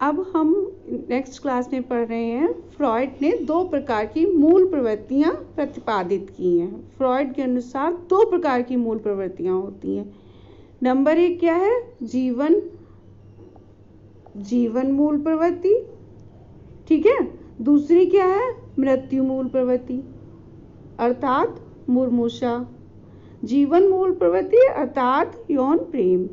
अब हम next class में पढ़ रहे हैं, फ्रॉइड ने 2 प्रकार की मूल प्रवृत्तियां प्रतिपादित की हैं। फ्रॉइड के अनुसार 2 प्रकार की मूल प्रवृत्तियां होती हैं। नंबर 1 क्या है? जीवन मूल प्रवृत्ति, ठीक है। दूसरी क्या है? मृत्यु मूल प्रवृत्ति अर्थात मुर्मूषा। जीवन मूल प्रवृत्ति अर्थात यौन प्रेम।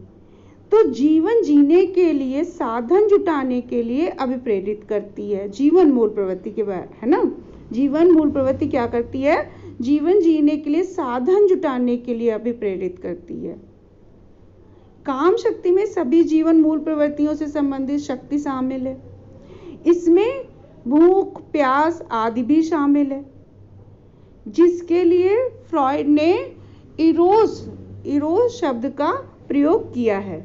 तो जीवन जीने के लिए साधन जुटाने के लिए अभिप्रेरित करती है। जीवन मूल प्रवृत्ति के बारे है ना। जीवन मूल प्रवृत्ति क्या करती है? जीवन जीने के लिए साधन जुटाने के लिए अभिप्रेरित करती है। काम शक्ति में सभी जीवन मूल प्रवृत्तियों से संबंधित शक्ति शामिल है। इसमें भूख, प्यास आदि भी शामिल है, जिसके लिए फ्रॉइड ने इरोस शब्द का प्रयोग किया है।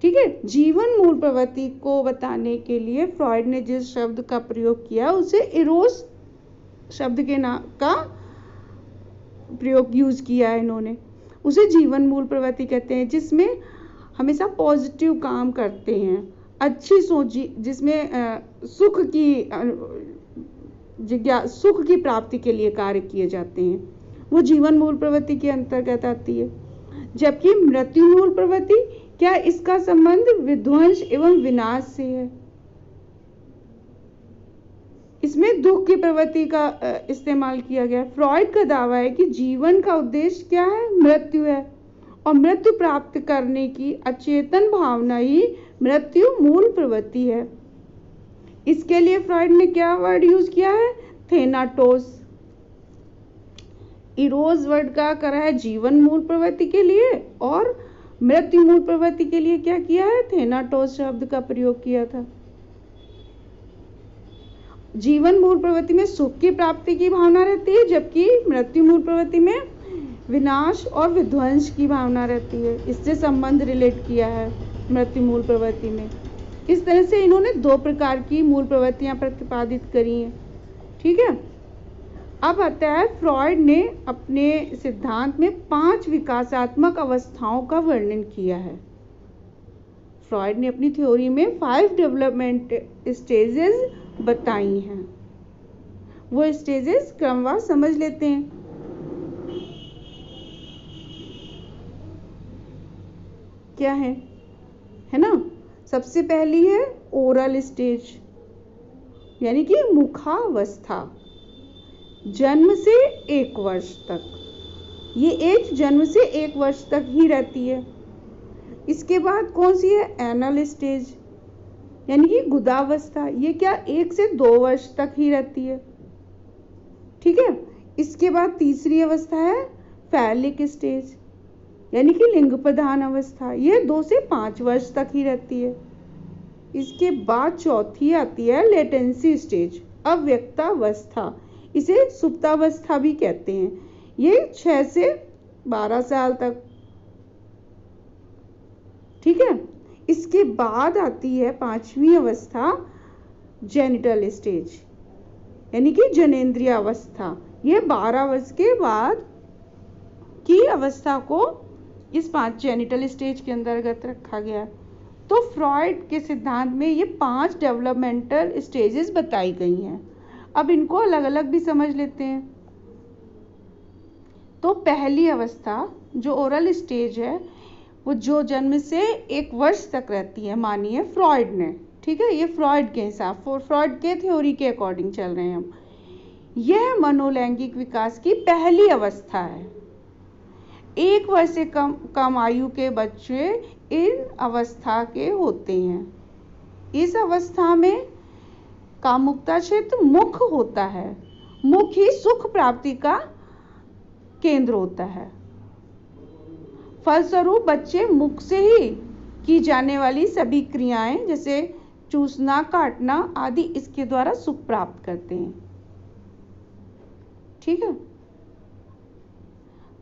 ठीक है। जीवन मूल प्रवृत्ति को बताने के लिए फ्रॉइड ने जिस शब्द का प्रयोग किया उसे इरोस शब्द के नाम का प्रयोग यूज किया है इन्होंने। उसे जीवन मूल प्रवृत्ति कहते हैं, जिसमें हमेशा पॉजिटिव काम करते हैं, अच्छी सोच, जिसमें सुख की प्राप्ति के लिए कार्य किए जाते हैं, वो जीवन मूल प्रवृत्ति के अंतर्गत आती है। जबकि मृत्यु मूल प्रवृत्ति, क्या इसका संबंध विध्वंस एवं विनाश से है। इसमें दुख की प्रवृत्ति का इस्तेमाल किया गया। फ्रॉइड का दावा है कि जीवन का उद्देश्य क्या है? मृत्यु है, और मृत्यु प्राप्त करने की अचेतन भावना ही मृत्यु मूल प्रवृत्ति है। इसके लिए फ्रॉइड ने क्या वर्ड यूज किया है? थेनाटोस। इरोस वर्ड का करा है जीवन मूल प्रवृत्ति के लिए, और मृत्यु मूल प्रवृत्ति के लिए क्या किया है? थेनाटोस शब्द का प्रयोग किया था। जीवन मूल प्रवृत्ति में सुख की प्राप्ति की भावना रहती है, जबकि मृत्यु मूल प्रवृत्ति में विनाश और विध्वंस की भावना रहती है। इससे संबंध रिलेट किया है मृत्यु मूल प्रवृत्ति में। इस तरह से इन्होंने 2 प्रकार की मूल प्रवृत्तियां प्रतिपादित करी हैं। ठीक है। अब आता है, फ्रॉइड ने अपने सिद्धांत में 5 विकासात्मक अवस्थाओं का वर्णन किया है। फ्रॉइड ने अपनी थ्योरी में 5 डेवलपमेंट स्टेजेस बताई हैं। वो स्टेजेस क्रमवार समझ लेते हैं। क्या है ना। सबसे पहली है ओरल स्टेज, यानी कि मुखावस्था, जन्म से 1 वर्ष तक। ये एज जन्म से 1 वर्ष तक ही रहती है। इसके बाद कौन सी है? एनल स्टेज, यानी कि गुदावस्था। ये क्या 1 से 2 वर्ष तक ही रहती है। ठीक है। इसके बाद तीसरी अवस्था है फैलिक स्टेज, यानी कि लिंग प्रधान अवस्था। ये 2 से 5 वर्ष तक ही रहती है। इसके बाद चौथी आती है लेटेंसी स्टेज, अव्यक्तावस्था। इसे सुप्तावस्था भी कहते हैं। ये 6 से 12 साल तक। ठीक है। इसके बाद आती है 5वीं अवस्था जेनिटल स्टेज, यानी कि जनेंद्रिय अवस्था। ये 12 वर्ष के बाद की अवस्था को इस 5 जेनिटल स्टेज के अंतर्गत रखा गया। तो फ्रॉइड के सिद्धांत में ये 5 डेवलपमेंटल स्टेजेस बताई गई हैं। अब इनको अलग अलग भी समझ लेते हैं। तो पहली अवस्था जो ओरल स्टेज है, वो जो जन्म से 1 वर्ष तक रहती है, मानिए फ्रॉइड ने। ठीक है। ये फ्रॉइड के हिसाब, फ्रॉइड के थ्योरी के अकॉर्डिंग चल रहे हैं हम। यह मनोलैंगिक विकास की पहली अवस्था है। 1 वर्ष से कम आयु के बच्चे इन अवस्था के होते हैं। इस अवस्था में कामुकता क्षेत्र मुख होता है। मुख ही सुख प्राप्ति का केंद्र होता है। फलस्वरूप बच्चे मुख से ही की जाने वाली सभी क्रियाएं, जैसे चूसना, काटना आदि, इसके द्वारा सुख प्राप्त करते हैं। ठीक है।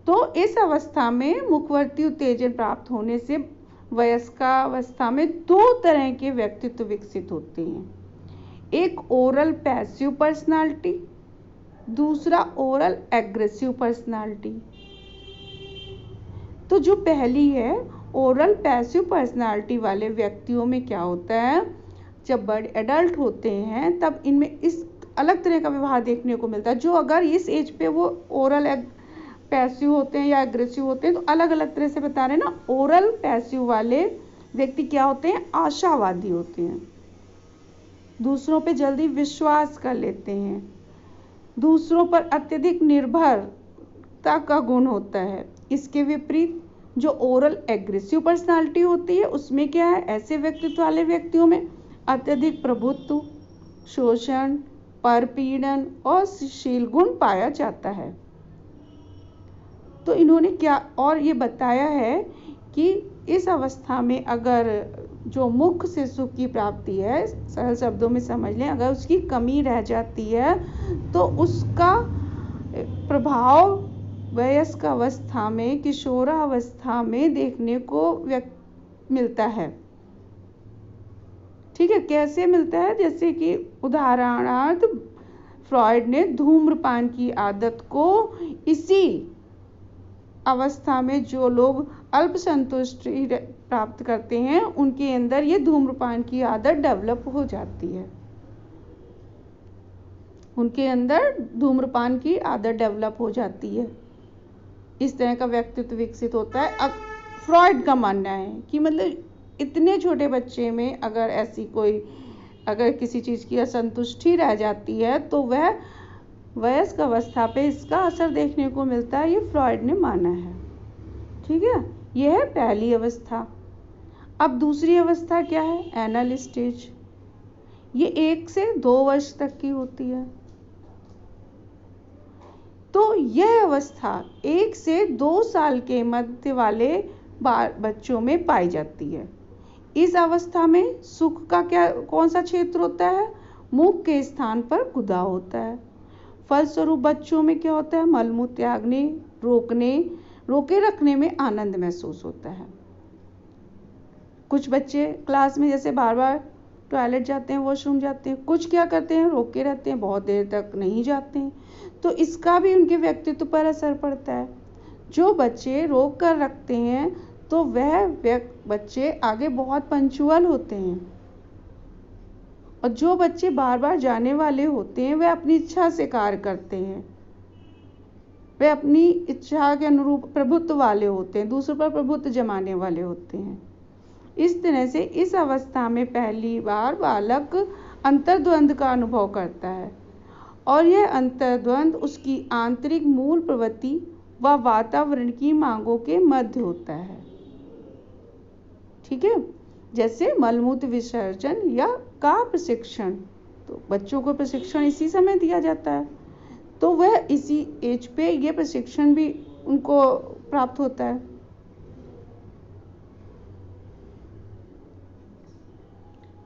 तो इस अवस्था में मुखवर्ती उत्तेजन प्राप्त होने से वयस्कावस्था में 2 तरह के व्यक्तित्व विकसित होते हैं। एक ओरल पैसिव पर्सनालिटी, दूसरा ओरल एग्रेसिव पर्सनालिटी। तो जो पहली है ओरल पैसिव पर्सनालिटी वाले व्यक्तियों में क्या होता है, जब बड़े एडल्ट होते हैं तब इनमें इस अलग तरह का व्यवहार देखने को मिलता है। जो अगर इस एज पे वो ओरल पैसिव होते हैं या एग्रेसिव होते हैं तो अलग अलग तरह से बता रहे हैं ना। ओरल पैसिव वाले व्यक्ति क्या होते हैं, आशावादी होते हैं, दूसरों पे जल्दी विश्वास कर लेते हैं, दूसरों पर अत्यधिक निर्भरता का गुण होता है। इसके विपरीत जो ओरल एग्रेसिव पर्सनालिटी होती है उसमें क्या है, ऐसे व्यक्तित्व वाले व्यक्तियों में अत्यधिक प्रभुत्व, शोषण, परपीड़न और शील गुण पाया जाता है। तो इन्होंने क्या और ये बताया है कि इस अवस्था में अगर जो मुख्य से सुख की प्राप्ति है, सरल शब्दों में समझ लें, अगर उसकी कमी रह जाती है तो उसका प्रभाव वयस्क अवस्था में, किशोरावस्था में देखने को मिलता है। ठीक है, कैसे मिलता है, जैसे कि उदाहरणार्थ फ्रॉइड ने धूम्रपान की आदत को इसी अवस्था में जो लोग अल्प संतुष्टि प्राप्त करते हैं उनके अंदर ये धूम्रपान की आदत डेवलप हो जाती है, उनके अंदर धूम्रपान की आदत डेवलप हो जाती है, इस तरह का व्यक्तित्व विकसित होता है। अब फ्रॉइड का मानना है कि मतलब इतने छोटे बच्चे में अगर ऐसी कोई अगर किसी चीज़ की असंतुष्टि रह जाती है तो वह वयस्क अवस्था पे इसका असर देखने को मिलता है, ये फ्रॉइड ने माना है। ठीक है, यह है पहली अवस्था। अब दूसरी अवस्था क्या है, एनल स्टेज। ये 1 से 2 वर्ष तक की होती है। तो यह अवस्था 1 से 2 साल के मध्य वाले बच्चों में पाई जाती है। इस अवस्था में सुख का कौन सा क्षेत्र होता है, मुख के स्थान पर गुदा होता है। फलस्वरूप बच्चों में क्या होता है, मलमूत्र त्यागने, रोके रखने में आनंद महसूस होता है। कुछ बच्चे क्लास में जैसे बार बार टॉयलेट जाते हैं, वॉशरूम जाते हैं, कुछ क्या करते हैं, रोके रहते हैं, बहुत देर तक नहीं जाते हैं, तो इसका भी उनके व्यक्तित्व पर असर पड़ता है। जो बच्चे रोक कर रखते हैं तो वह बच्चे आगे बहुत पंक्चुअल होते हैं, और जो बच्चे बार बार जाने वाले होते हैं वह अपनी इच्छा से कार्य करते हैं, वे अपनी इच्छा के अनुरूप प्रभुत्व वाले होते हैं, दूसरों पर प्रभुत्व जमाने वाले होते हैं। इस तरह से इस अवस्था में पहली बार बालक अंतर्द्वंद का अनुभव करता है, और यह अंतर्द्वंद उसकी आंतरिक मूल प्रवृत्ति व वातावरण की मांगों के मध्य होता है। ठीक है, जैसे मलमूत्र विसर्जन या का प्रशिक्षण, तो बच्चों को प्रशिक्षण इसी समय दिया जाता है, तो वह इसी एज पे ये प्रशिक्षण भी उनको प्राप्त होता है।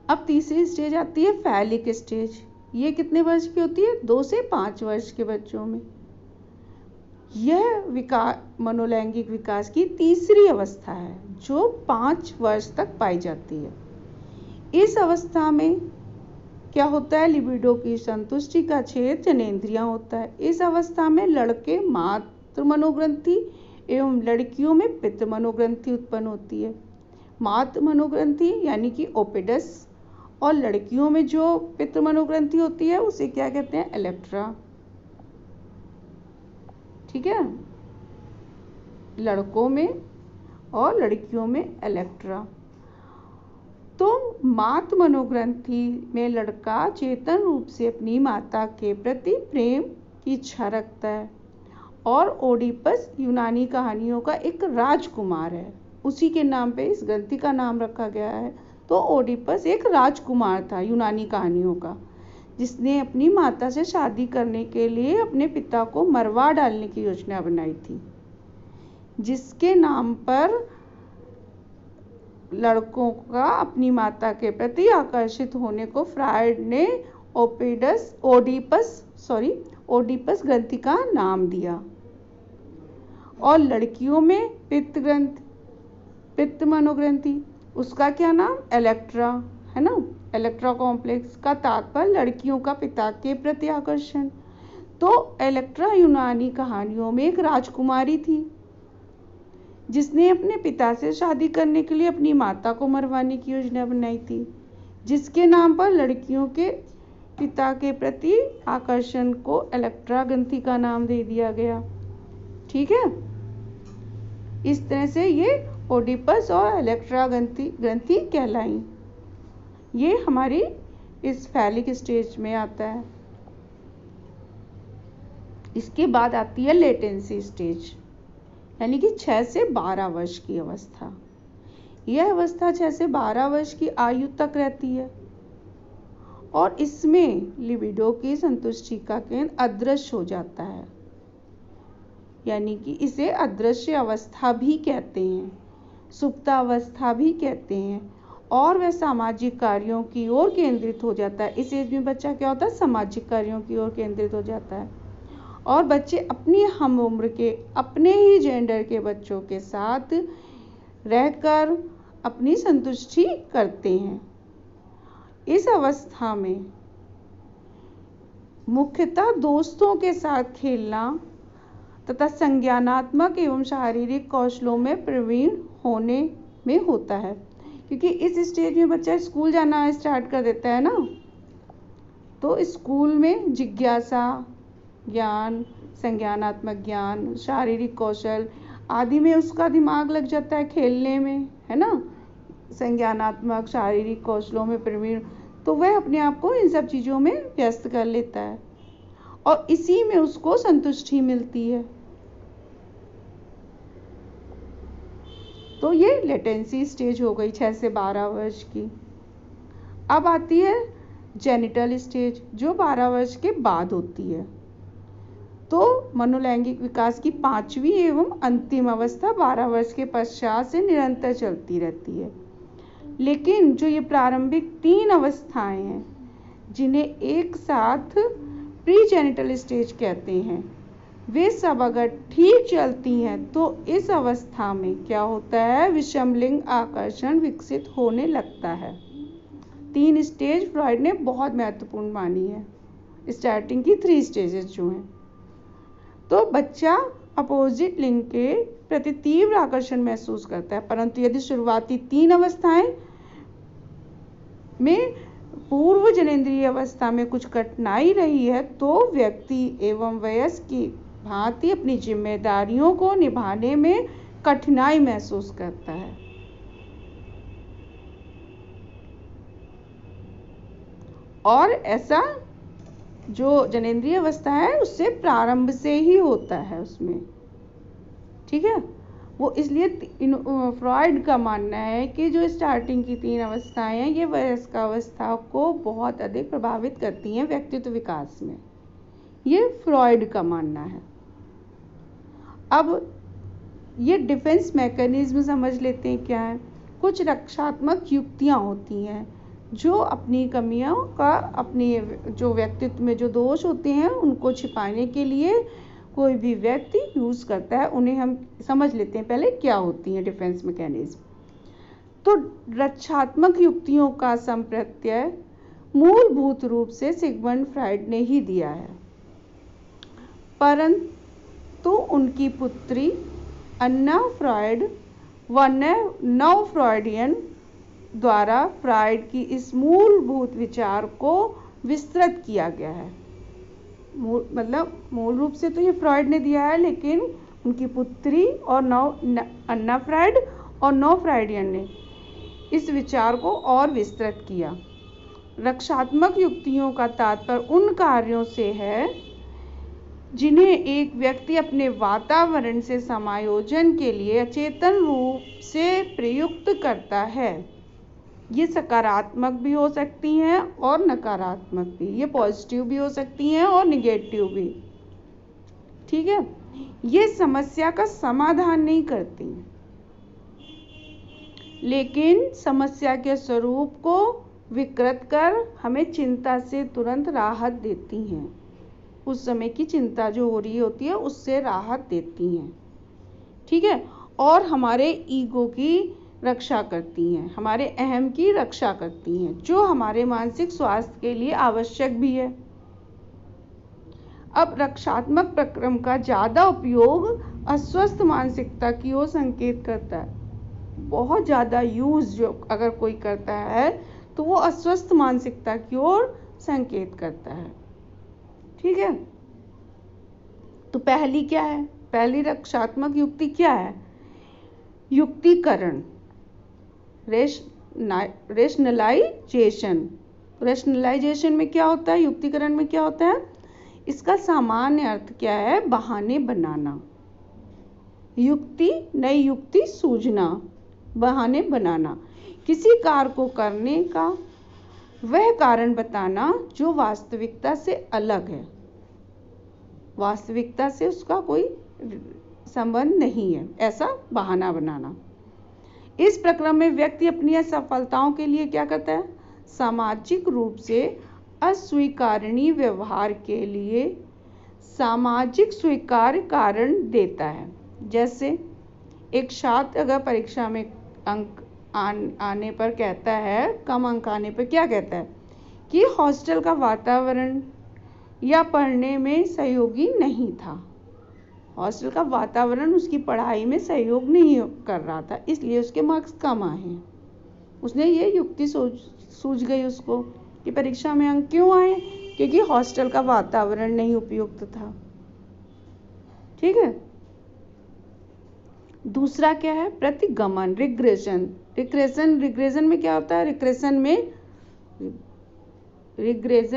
अब तीसरी स्टेज आती है फैलिक स्टेज। ये कितने वर्ष की होती है, 2 से 5 वर्ष के बच्चों में। यह मनोलैंगिक विकास की तीसरी अवस्था है जो 5 वर्ष तक पाई जाती है। इस अवस्था में क्या होता है, लिबिडो की संतुष्टि का क्षेत्र जनेंद्रियां होता है। इस अवस्था में लड़के मातृ मनोग्रंथि एवं लड़कियों में पितृ मनोग्रंथि उत्पन्न होती है। मातृ मनोग्रंथि यानी कि ओपिडस, और लड़कियों में जो पितृ मनोग्रंथि होती है उसे क्या कहते हैं, इलेक्ट्रा। ठीक है, लड़कों में और लड़कियों में इलेक्ट्रा। तो मातृ मनोग्रंथि में लड़का चेतन रूप से अपनी माता के प्रति प्रेम की इच्छा रखता है, और ओडिपस यूनानी कहानियों का एक राजकुमार है, उसी के नाम पे इस ग्रंथि का नाम रखा गया है। तो ओडिपस एक राजकुमार था यूनानी कहानियों का, जिसने अपनी माता से शादी करने के लिए अपने पिता को मरवा डालने की योजना बनाई थी, जिसके नाम पर लड़कों का अपनी माता के प्रति आकर्षित होने को फ्रॉइड ने ओडिपस ग्रंथि का नाम दिया। और लड़कियों में पित्त मनोग्रंथि, उसका क्या नाम, इलेक्ट्रा है ना, इलेक्ट्रा कॉम्प्लेक्स का तात्पर्य लड़कियों का पिता के प्रति आकर्षण। तो इलेक्ट्रा यूनानी कहानियों में एक राजकुमारी थी जिसने अपने पिता से शादी करने के लिए अपनी माता को मरवाने की योजना बनाई थी, जिसके नाम पर लड़कियों के पिता के प्रति आकर्षण को इलेक्ट्रा ग्रंथि का नाम दे दिया गया। ठीक है, इस तरह से ये ओडिपस और इलेक्ट्रा ग्रंथि कहलाई। ये हमारी इस फैलिक स्टेज में आता है। इसके बाद आती है लेटेंसी स्टेज, यानी कि 6 से 12 वर्ष की अवस्था। यह अवस्था 6 से 12 वर्ष की आयु तक रहती है और इसमें लिबिडो की संतुष्टि का केंद्र अदृश्य हो जाता है, यानी कि इसे अदृश्य अवस्था भी कहते हैं, सुप्तावस्था भी कहते हैं, और वह सामाजिक कार्यों की ओर केंद्रित हो जाता है। इस एज में बच्चा क्या होता है, सामाजिक कार्यों की ओर केंद्रित हो जाता है और बच्चे अपनी हम उम्र के अपने ही जेंडर के बच्चों के साथ रहकर अपनी संतुष्टि करते हैं। इस अवस्था में मुख्यतः दोस्तों के साथ खेलना तथा संज्ञानात्मक एवं शारीरिक कौशलों में प्रवीण होने में होता है, क्योंकि इस स्टेज में बच्चा स्कूल जाना स्टार्ट कर देता है ना, तो स्कूल में जिज्ञासा ज्ञान, संज्ञानात्मक ज्ञान, शारीरिक कौशल आदि में उसका दिमाग लग जाता है खेलने में, है ना, संज्ञानात्मक शारीरिक कौशलों में प्रवीण, तो वह अपने आप को इन सब चीज़ों में व्यस्त कर लेता है और इसी में उसको संतुष्टि मिलती है। तो ये लेटेंसी स्टेज हो गई 6 से 12 वर्ष की। अब आती है जेनिटल स्टेज, जो 12 वर्ष के बाद होती है। तो मनोलैंगिक विकास की 5वीं एवं अंतिम अवस्था 12 वर्ष के पश्चात से निरंतर चलती रहती है, लेकिन जो ये प्रारंभिक 3 अवस्थाएं हैं जिन्हें एक साथ प्री जेनिटल स्टेज कहते हैं, वे सब अगर ठीक चलती हैं तो इस अवस्था में क्या होता है, विषमलिंग आकर्षण विकसित होने लगता है। 3 स्टेज फ्रॉइड ने बहुत महत्वपूर्ण मानी है, स्टार्टिंग की 3 स्टेजेस जो हैं। तो बच्चा अपोजिट लिंग के प्रति तीव्र आकर्षण महसूस करता है, परंतु यदि शुरुआती 3 अवस्थाएं में पूर्व जनेंद्रिय अवस्था में कुछ कठिनाई रही है तो व्यक्ति एवं वयस्क की भांति अपनी जिम्मेदारियों को निभाने में कठिनाई महसूस करता है। और ऐसा जो जनेंद्रिय अवस्था है उससे प्रारंभ से ही होता है उसमें, ठीक है। वो इसलिए फ्रॉइड का मानना है कि जो स्टार्टिंग की 3 अवस्थाएं हैं ये वयस्क अवस्था को बहुत अधिक प्रभावित करती हैं व्यक्तित्व विकास में, ये फ्रॉइड का मानना है। अब ये डिफेंस मैकेनिज्म समझ लेते हैं क्या है। कुछ रक्षात्मक युक्तियां होती हैं जो अपनी कमियों का, अपनी जो व्यक्तित्व में जो दोष होते हैं उनको छिपाने के लिए कोई भी व्यक्ति यूज करता है। उन्हें हम समझ लेते हैं पहले क्या होती हैं डिफेंस मैकेनिज्म। तो रक्षात्मक युक्तियों का संप्रत्यय मूलभूत रूप से सिगमंड फ्राइड ने ही दिया है, परंतु उनकी पुत्री अन्ना फ्रॉइड व नव फ्रॉइडियन द्वारा फ्राइड की इस मूलभूत विचार को विस्तृत किया गया है। मूल रूप से तो ये फ्रॉइड ने दिया है, लेकिन उनकी पुत्री और अन्ना फ्राइड और नव फ्राइडियन ने इस विचार को और विस्तृत किया। रक्षात्मक युक्तियों का तात्पर्य उन कार्यों से है जिन्हें एक व्यक्ति अपने वातावरण से समायोजन के लिए अचेतन रूप से प्रयुक्त करता है। ये सकारात्मक भी हो सकती हैं और नकारात्मक भी, ये पॉजिटिव भी हो सकती हैं और निगेटिव भी, ठीक है। ये समस्या का समाधान नहीं करती, लेकिन समस्या के स्वरूप को विकृत कर हमें चिंता से तुरंत राहत देती हैं। उस समय की चिंता जो हो रही होती है उससे राहत देती हैं, ठीक है, और हमारे ईगो की रक्षा करती हैं, हमारे अहम की रक्षा करती हैं, जो हमारे मानसिक स्वास्थ्य के लिए आवश्यक भी है। अब रक्षात्मक प्रक्रम का ज़्यादा उपयोग अस्वस्थ मानसिकता की ओर संकेत करता है। बहुत ज़्यादा यूज जो अगर कोई करता है तो वो अस्वस्थ मानसिकता की ओर संकेत करता है। ठीक है, तो पहली क्या है, पहली रक्षात्मक युक्ति क्या है? युक्तिकरण, रेशनलाइजेशन। रेशनलाइजेशन में क्या होता है, युक्तिकरण में क्या होता है? इसका सामान्य अर्थ क्या है? बहाने बनाना। युक्ति, नई युक्ति सूझना, बहाने बनाना, किसी कार्य को करने का वह कारण बताना जो वास्तविकता से अलग है, वास्तविकता से उसका कोई संबंध नहीं है, ऐसा बहाना बनाना। इस प्रक्रम में व्यक्ति अपनी असफलताओं के लिए क्या करता है? सामाजिक रूप से अस्वीकारनीय व्यवहार के लिए सामाजिक स्वीकार्य कारण देता है। जैसे एक छात्र अगर परीक्षा में अंक आने पर कहता है, कम अंक आने पर क्या कहता है कि हॉस्टल का वातावरण या पढ़ने में सहयोगी नहीं था, हॉस्टल का वातावरण उसकी पढ़ाई में सहयोग नहीं कर रहा था, इसलिए उसके मार्क्स कम आए हैं। उसने ये युक्ति सूझ गई उसको कि परीक्षा में अंक क्यों आए, क्योंकि हॉस्टल का वातावरण नहीं उपयुक्त था। ठीक है, दूसरा क्या है? प्रतिगमन, रिग्रेशन। रिग्रेशन में क्या होता है? रिग्रेशन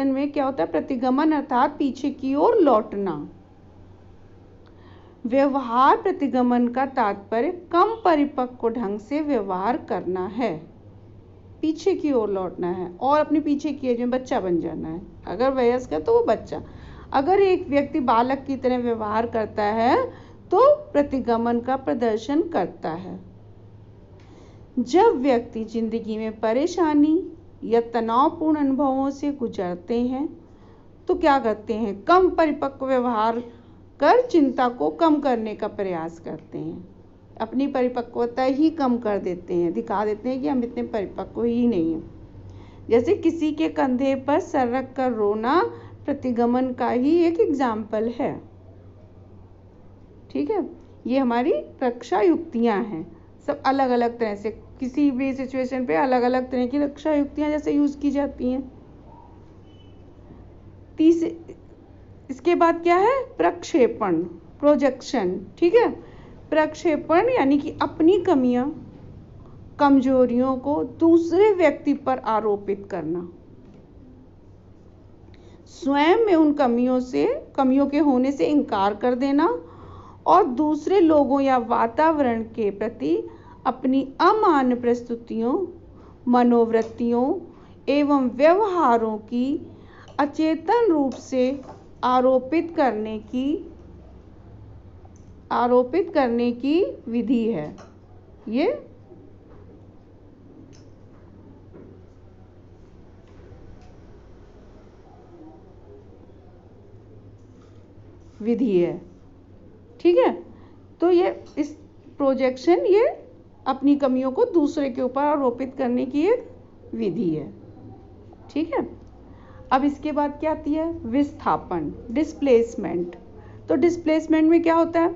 में क्या होता है? प्रतिगमन अर्थात पीछे की ओर लौटना। व्यवहार प्रतिगमन का तात्पर्य कम परिपक्व ढंग से व्यवहार करना है, पीछे की ओर लौटना है और अपने पीछे की एज में बच्चा बन जाना है। अगर वयस्क है तो वो बच्चा। अगर एक व्यक्ति बालक की तरह व्यवहार करता है तो प्रतिगमन का प्रदर्शन करता है। जब व्यक्ति जिंदगी में परेशानी या तनावपूर्ण अनुभवों से गुजरते हैं तो क्या करते हैं? कम परिपक्व व्यवहार कर चिंता को कम करने का प्रयास करते हैं, अपनी परिपक्वता ही कम कर देते हैं, दिखा देते हैं कि हम इतने परिपक्व ही नहीं हैं। जैसे किसी के कंधे पर सर रख कर रोना प्रतिगमन का ही एक एग्जाम्पल है। ठीक है, ये हमारी रक्षा युक्तियां हैं, सब अलग अलग तरह से किसी भी सिचुएशन पे अलग अलग तरह की रक्षा युक्तियां जैसे यूज की जाती हैं। इसके बाद क्या है? प्रक्षेपण, प्रोजेक्शन। ठीक है, प्रक्षेपण यानी कि अपनी कमियां, कमजोरियों को दूसरे व्यक्ति पर आरोपित करना, स्वयं में उन कमियों के होने से इनकार कर देना और दूसरे लोगों या वातावरण के प्रति अपनी अमान्य प्रस्तुतियों, मनोवृत्तियों एवं व्यवहारों की अचेतन रूप से आरोपित करने की विधि है। ये विधि है। ठीक है, तो ये इस प्रोजेक्शन, ये अपनी कमियों को दूसरे के ऊपर आरोपित करने की एक विधि है। ठीक है, अब इसके बाद क्या आती है? विस्थापन, डिस्प्लेसमेंट। तो डिस्प्लेसमेंट में क्या होता है?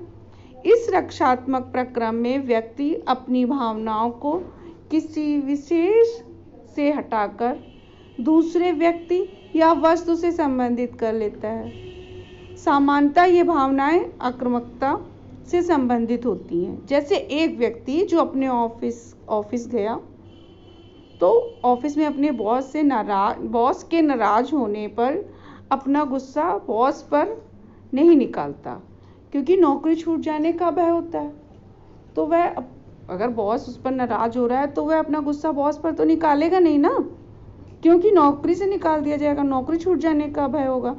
इस रक्षात्मक प्रक्रम में व्यक्ति अपनी भावनाओं को किसी विशेष से हटाकर दूसरे व्यक्ति या वस्तु से संबंधित कर लेता है। सामान्यतः ये भावनाएं आक्रामकता से संबंधित होती हैं। जैसे एक व्यक्ति जो अपने ऑफिस गया तो ऑफिस में अपने बॉस के नाराज होने पर अपना गुस्सा बॉस पर नहीं निकालता, क्योंकि नौकरी छूट जाने का भय होता है। तो वह अगर बॉस उस पर नाराज हो रहा है तो वह अपना गुस्सा बॉस पर तो निकालेगा नहीं ना, क्योंकि नौकरी से निकाल दिया जाएगा, नौकरी छूट जाने का भय होगा।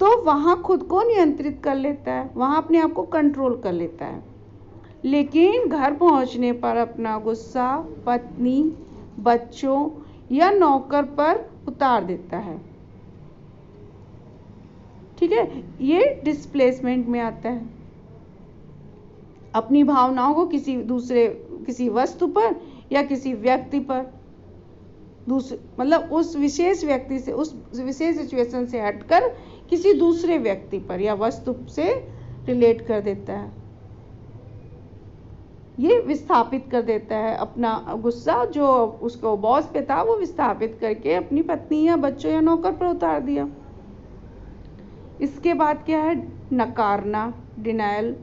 तो वहाँ खुद को नियंत्रित कर लेता है, वहाँ अपने आप को कंट्रोल कर लेता है। लेकिन घर पहुँचने पर अपना गुस्सा पत्नी, बच्चों या नौकर पर उतार देता है। ठीक है, ये डिस्प्लेसमेंट में आता है। अपनी भावनाओं को किसी वस्तु पर या किसी व्यक्ति पर, मतलब उस विशेष व्यक्ति से, उस विशेष सिचुएशन से हटकर किसी दूसरे व्यक्ति पर या वस्तु से रिलेट कर देता है। ये विस्थापित कर देता है अपना गुस्सा जो उसको बॉस पे था, वो विस्थापित करके अपनी पत्नी या बच्चों या नौकर पर उतार दिया। इसके बाद क्या है, नकारना, डिनायल।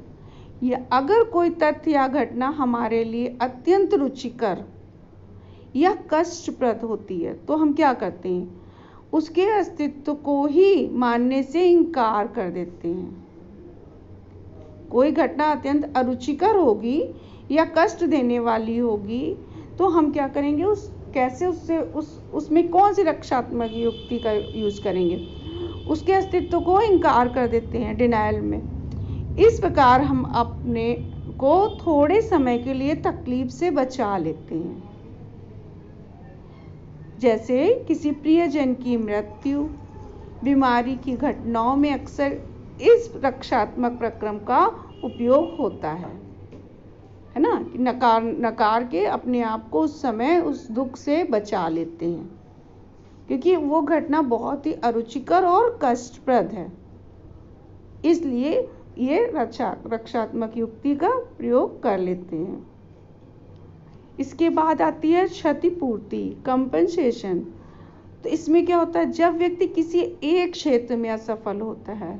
ये अगर कोई तथ्य या घटना हमारे लिए अत्यंत रुचिकर या कष्टप्रद होती है तो हम क्या करते हैं, उसके अस्तित्व को ही मानने से इनकार कर देते हैं। कोई घटना अत्यंत अरुचिकर होगी या कष्ट देने वाली होगी तो हम क्या करेंगे, उसमें कौन सी रक्षात्मक युक्ति का यूज करेंगे, उसके अस्तित्व को इनकार कर देते हैं, डिनायल में। इस प्रकार हम अपने को थोड़े समय के लिए तकलीफ से बचा लेते हैं। जैसे किसी प्रियजन की मृत्यु, बीमारी की घटनाओं में अक्सर इस रक्षात्मक प्रक्रम का उपयोग होता है ना, कि नकार के अपने आप को उस समय उस दुख से बचा लेते हैं, क्योंकि वो घटना बहुत ही अरुचिकर और कष्टप्रद है, इसलिए ये रक्षात्मक युक्ति का प्रयोग कर लेते हैं। इसके बाद आती है क्षतिपूर्ति, कंपनसेशन। तो इसमें क्या होता है, जब व्यक्ति किसी एक क्षेत्र में असफल होता है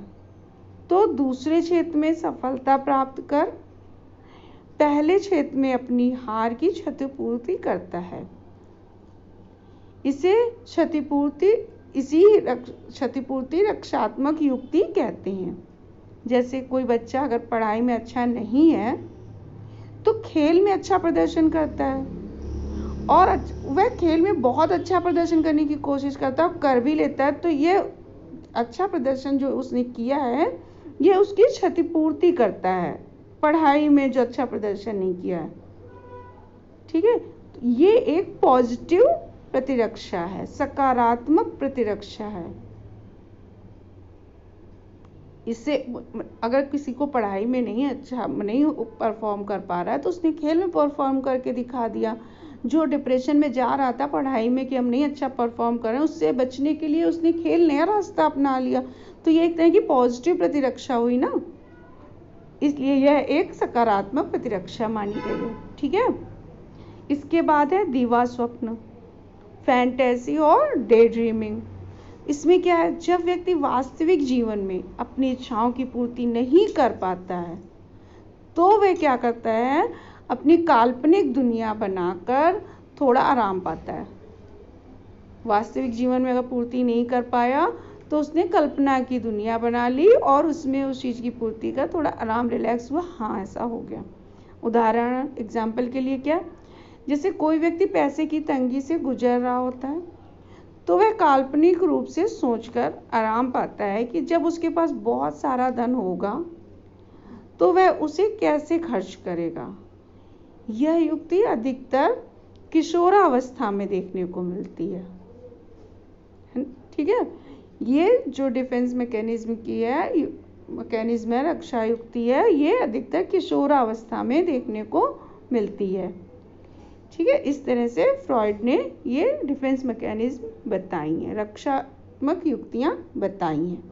तो दूसरे क्षेत्र में सफलता प्राप्त कर पहले क्षेत्र में अपनी हार की क्षतिपूर्ति करता है। इसी क्षतिपूर्ति रक्षात्मक युक्ति कहते हैं। जैसे कोई बच्चा अगर पढ़ाई में अच्छा नहीं है तो खेल में अच्छा प्रदर्शन करता है और वह खेल में बहुत अच्छा प्रदर्शन करने की कोशिश करता है और कर भी लेता है, तो ये अच्छा प्रदर्शन जो उसने किया है ये उसकी क्षतिपूर्ति करता है, पढ़ाई में जो अच्छा प्रदर्शन नहीं किया है। ठीक है, तो ये एक पॉजिटिव प्रतिरक्षा है, सकारात्मक प्रतिरक्षा है। इससे अगर किसी को पढ़ाई में नहीं परफॉर्म कर पा रहा है तो उसने खेल में परफॉर्म करके दिखा दिया। जो डिप्रेशन में जा रहा था पढ़ाई में कि हम नहीं अच्छा परफॉर्म कर रहे हैं, उससे बचने के लिए उसने खेल नया रास्ता अपना लिया, तो ये एक तरह की पॉजिटिव प्रतिरक्षा हुई ना, इसलिए यह एक सकारात्मक प्रतिरक्षा मानी गई है। ठीक है, इसके बाद है दीवा स्वप्न, फैंटेसी और डे ड्रीमिंग। इसमें क्या है, जब व्यक्ति वास्तविक जीवन में अपनी इच्छाओं की पूर्ति नहीं कर पाता है तो वह क्या करता है, अपनी काल्पनिक दुनिया बनाकर थोड़ा आराम पाता है। वास्तविक जीवन में अगर पूर्ति नहीं कर पाया तो उसने कल्पना की दुनिया बना ली और उसमें उस चीज़ की पूर्ति का थोड़ा आराम, रिलैक्स हुआ, हाँ ऐसा हो गया। उदाहरण एग्जाम्पल के लिए क्या, जैसे कोई व्यक्ति पैसे की तंगी से गुजर रहा होता है तो वह काल्पनिक रूप से सोचकर आराम पाता है कि जब उसके पास बहुत सारा धन होगा तो वह उसे कैसे खर्च करेगा। यह युक्ति अधिकतर किशोरावस्था में देखने को मिलती है। ठीक है, ये जो डिफेंस मैकेनिज्म है, रक्षा युक्ति है, ये अधिकतर किशोरावस्था में देखने को मिलती है। ठीक है, इस तरह से फ्रॉइड ने ये डिफेंस मैकेनिज्म बताई हैं, रक्षात्मक युक्तियां बताई हैं।